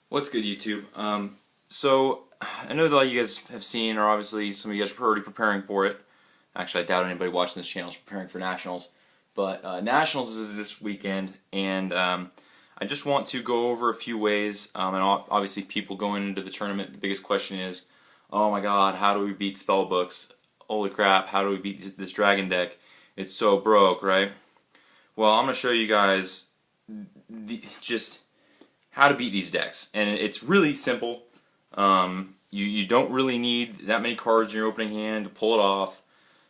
What's good, YouTube? So I know that a lot of you guys have seen, or obviously some of you guys are already preparing for it. Actually, I doubt anybody watching this channel is preparing for Nationals. But Nationals is this weekend, and I just want to go over a few ways. And obviously, people going into the tournament, the biggest question is, oh my God, how do we beat Spellbooks? Holy crap, how do we beat this Dragon deck? It's so broke, right? Well, I'm going to show you guys just how to beat these decks, and it's really simple. You don't really need that many cards in your opening hand to pull it off.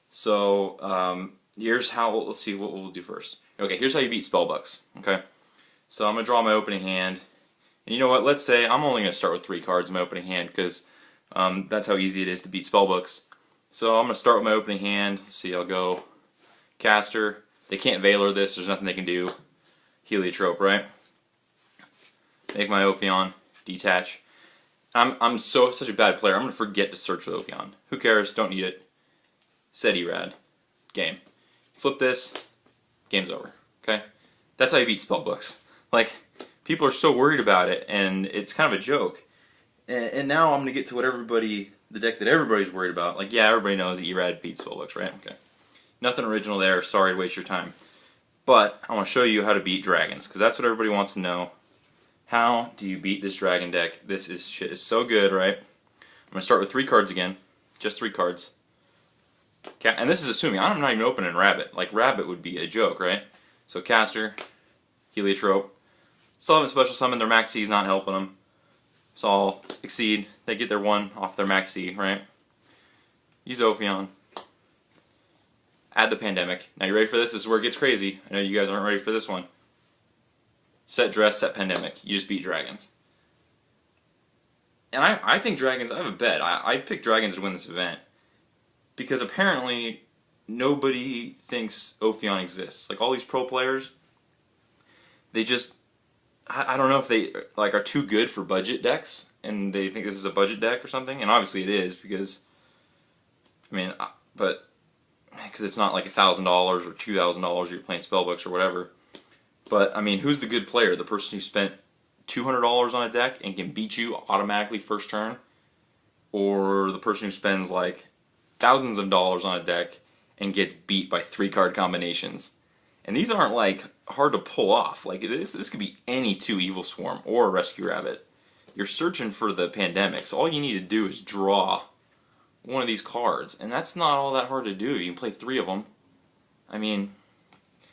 So here's how. Let's see what we'll do first. Okay, here's how you beat Spellbooks. Okay, so I'm gonna draw my opening hand, and you know what? Let's say I'm only gonna start with 3 cards in my opening hand because that's how easy it is to beat Spellbooks. So I'm gonna start with my opening hand. Let's see, I'll go Caster. They can't Veiler this. There's nothing they can do. Heliotrope, right? Make my Ophion, detach. I'm such a bad player. I'm gonna forget to search with Ophion. Who cares? Don't need it. Set Erad. Game. Flip this. Game's over. Okay. That's how you beat Spellbooks. Like, people are so worried about it, and it's kind of a joke. And now I'm gonna get to what the deck that everybody's worried about. Like, yeah, everybody knows that Erad beats Spellbooks, right? Okay. Nothing original there. Sorry to waste your time. But I want to show you how to beat dragons, because that's what everybody wants to know. How do you beat this dragon deck? This shit is so good, right? I'm going to start with 3 cards again. Just 3 cards. And this is assuming I'm not even opening Rabbit. Like, Rabbit would be a joke, right? So Caster, Heliotrope. Still haven't special summoned. Their Max C is not helping them. So I'll Exceed. They get their 1 off their Max C, right? Use Ophion. Add the Pandemic. Now you ready for this? This is where it gets crazy. I know you guys aren't ready for this one. Set Dress, set Pandemic. You just beat dragons. And I think dragons, I have a bet. I pick dragons to win this event. Because apparently nobody thinks Ophion exists. Like, all these pro players, they just, I don't know if they like are too good for budget decks. And they think this is a budget deck or something. And obviously it is, because, I mean, but, because it's not like $1,000 or $2,000 you're playing Spellbooks or whatever. But, I mean, who's the good player? The person who spent $200 on a deck and can beat you automatically first turn? Or the person who spends, like, thousands of dollars on a deck and gets beat by 3-card combinations? And these aren't, like, hard to pull off. Like, this could be any 2 Evil Swarm or a Rescue Rabbit. You're searching for the Pandemic, so all you need to do is draw one of these cards. And that's not all that hard to do. You can play 3 of them. I mean,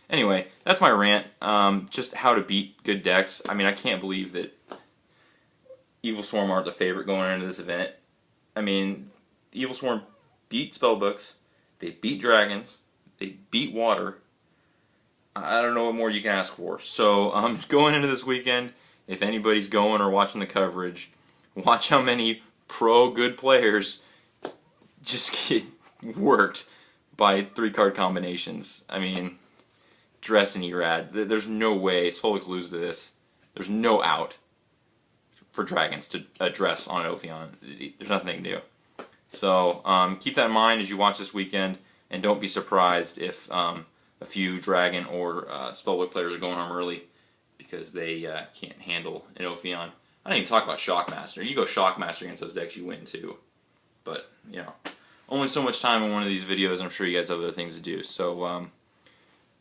anyway, that's my rant. Just how to beat good decks. I mean, I can't believe that Evil Swarm aren't the favorite going into this event. I mean, Evil Swarm beat Spellbooks. They beat dragons. They beat water. I don't know what more you can ask for. So, going into this weekend, if anybody's going or watching the coverage, watch how many pro good players just get worked by 3-card combinations. I mean, Dress and Erad. There's no way Spellbooks lose to this. There's no out for dragons to address on an Ophion. There's nothing they can do. So keep that in mind as you watch this weekend, and don't be surprised if a few dragon or Spellbook players are going home early because they can't handle an Ophion. I didn't even talk about Shockmaster. You go Shockmaster against those decks, you win too. But, you know, only so much time in one of these videos, and I'm sure you guys have other things to do. So,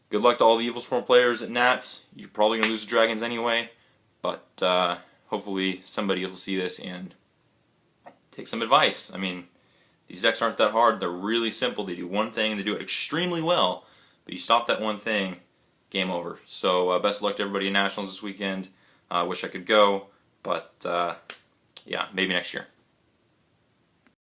good luck to all the Evil Swarm players at Nats. You're probably going to lose to dragons anyway, but hopefully somebody will see this and take some advice. I mean, these decks aren't that hard. They're really simple. They do one thing, they do it extremely well, but you stop that one thing, game over. So best of luck to everybody in Nationals this weekend. I wish I could go, but yeah, maybe next year.